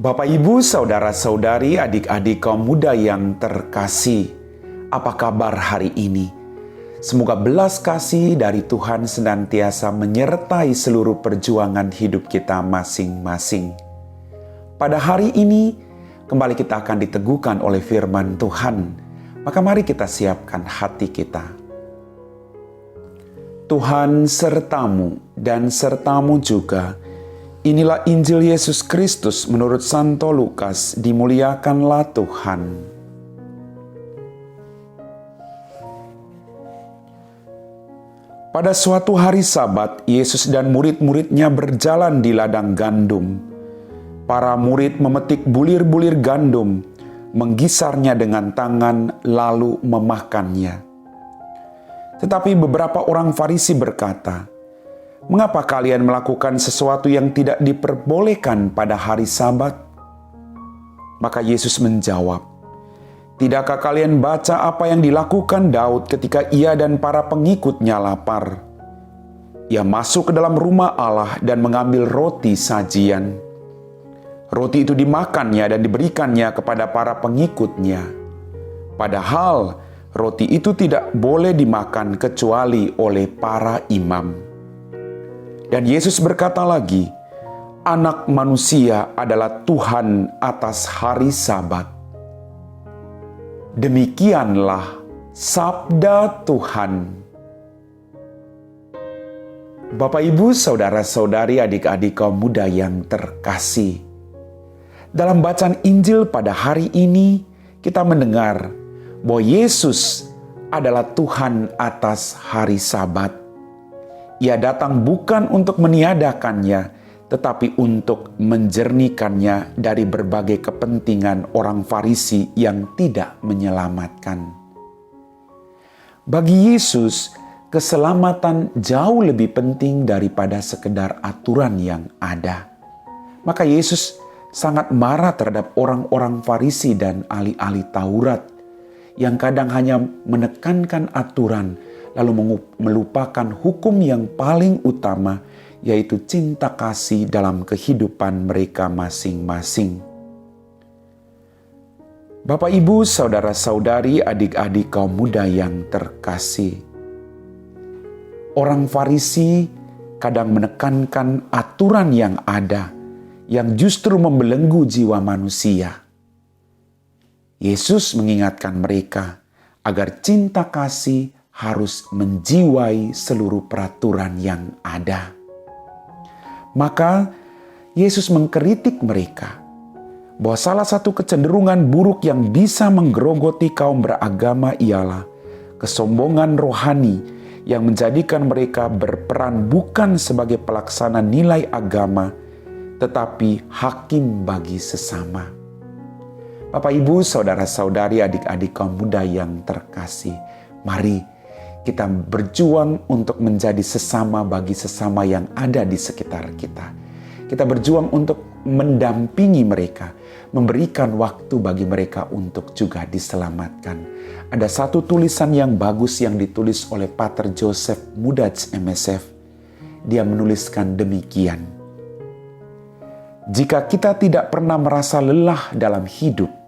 Bapak, Ibu, saudara-saudari, adik-adik kaum muda yang terkasih, apa kabar hari ini? Semoga belas kasih dari Tuhan senantiasa menyertai seluruh perjuangan hidup kita masing-masing. Pada hari ini, kembali kita akan diteguhkan oleh firman Tuhan. Maka mari kita siapkan hati kita. Tuhan sertamu dan sertamu juga. Inilah Injil Yesus Kristus menurut Santo Lukas, dimuliakanlah Tuhan. Pada suatu hari Sabat, Yesus dan murid-muridnya berjalan di ladang gandum. Para murid memetik bulir-bulir gandum, menggisarnya dengan tangan, lalu memakannya. Tetapi beberapa orang Farisi berkata, "Mengapa kalian melakukan sesuatu yang tidak diperbolehkan pada hari Sabat?" Maka Yesus menjawab, "Tidakkah kalian baca apa yang dilakukan Daud ketika ia dan para pengikutnya lapar? Ia masuk ke dalam rumah Allah dan mengambil roti sajian. Roti itu dimakannya dan diberikannya kepada para pengikutnya. Padahal roti itu tidak boleh dimakan kecuali oleh para imam." Dan Yesus berkata lagi, "Anak manusia adalah Tuhan atas hari Sabat." Demikianlah sabda Tuhan. Bapak, Ibu, saudara-saudari, adik-adik kaum muda yang terkasih. Dalam bacaan Injil pada hari ini, kita mendengar bahwa Yesus adalah Tuhan atas hari Sabat. Ia datang bukan untuk meniadakannya, tetapi untuk menjernihkannya dari berbagai kepentingan orang Farisi yang tidak menyelamatkan. Bagi Yesus, keselamatan jauh lebih penting daripada sekedar aturan yang ada. Maka Yesus sangat marah terhadap orang-orang Farisi dan ahli-ahli Taurat yang kadang hanya menekankan aturan, lalu melupakan hukum yang paling utama, yaitu cinta kasih dalam kehidupan mereka masing-masing. Bapak, Ibu, saudara-saudari, adik-adik kaum muda yang terkasih. Orang Farisi kadang menekankan aturan yang ada, yang justru membelenggu jiwa manusia. Yesus mengingatkan mereka agar cinta kasih harus menjiwai seluruh peraturan yang ada. Maka Yesus mengkritik mereka bahwa salah satu kecenderungan buruk yang bisa menggerogoti kaum beragama ialah kesombongan rohani yang menjadikan mereka berperan bukan sebagai pelaksana nilai agama, tetapi hakim bagi sesama. Bapak, Ibu, saudara-saudari, adik-adik kaum muda yang terkasih, mari kita berjuang untuk menjadi sesama bagi sesama yang ada di sekitar kita. Kita berjuang untuk mendampingi mereka, memberikan waktu bagi mereka untuk juga diselamatkan. Ada satu tulisan yang bagus yang ditulis oleh Pater Joseph Mudaj MSF. Dia menuliskan demikian, "Jika kita tidak pernah merasa lelah dalam hidup,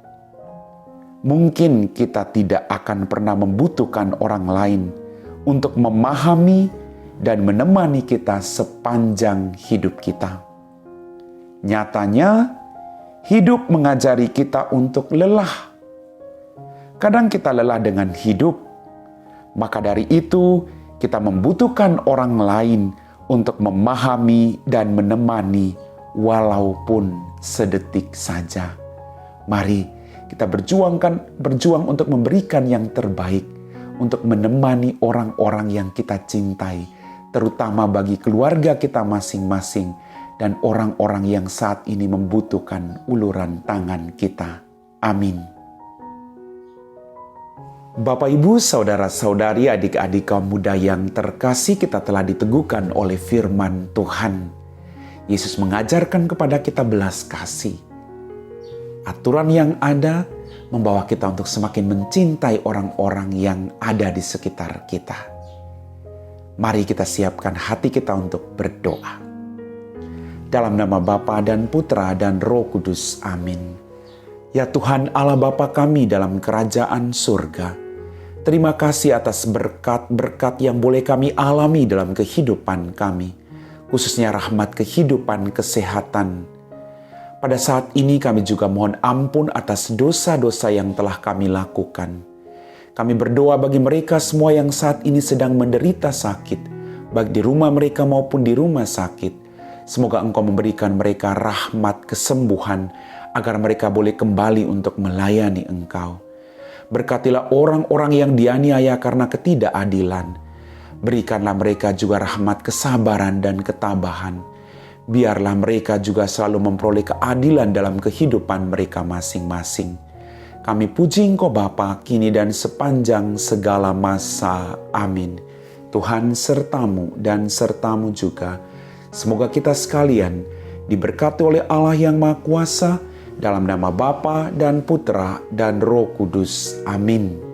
mungkin kita tidak akan pernah membutuhkan orang lain untuk memahami dan menemani kita sepanjang hidup kita. Nyatanya, hidup mengajari kita untuk lelah. Kadang kita lelah dengan hidup, maka dari itu kita membutuhkan orang lain untuk memahami dan menemani walaupun sedetik saja. Mari kita berjuang untuk memberikan yang terbaik, untuk menemani orang-orang yang kita cintai, terutama bagi keluarga kita masing-masing dan orang-orang yang saat ini membutuhkan uluran tangan kita. Amin. Bapak, Ibu, saudara-saudari, adik-adik kaum muda yang terkasih, kita telah diteguhkan oleh firman Tuhan. Yesus mengajarkan kepada kita belas kasih. Aturan yang ada membawa kita untuk semakin mencintai orang-orang yang ada di sekitar kita. Mari kita siapkan hati kita untuk berdoa. Dalam nama Bapa dan Putra dan Roh Kudus. Amin. Ya Tuhan Allah Bapa kami dalam kerajaan surga, terima kasih atas berkat-berkat yang boleh kami alami dalam kehidupan kami, khususnya rahmat kehidupan, kesehatan. Pada saat ini kami juga mohon ampun atas dosa-dosa yang telah kami lakukan. Kami berdoa bagi mereka semua yang saat ini sedang menderita sakit, baik di rumah mereka maupun di rumah sakit. Semoga Engkau memberikan mereka rahmat kesembuhan, agar mereka boleh kembali untuk melayani Engkau. Berkatilah orang-orang yang dianiaya karena ketidakadilan. Berikanlah mereka juga rahmat kesabaran dan ketabahan. Biarlah mereka juga selalu memperoleh keadilan dalam kehidupan mereka masing-masing. Kami puji Engkau Bapa, kini dan sepanjang segala masa. Amin. Tuhan sertamu dan sertamu juga. Semoga kita sekalian diberkati oleh Allah yang Maha Kuasa, dalam nama Bapa dan Putra dan Roh Kudus. Amin.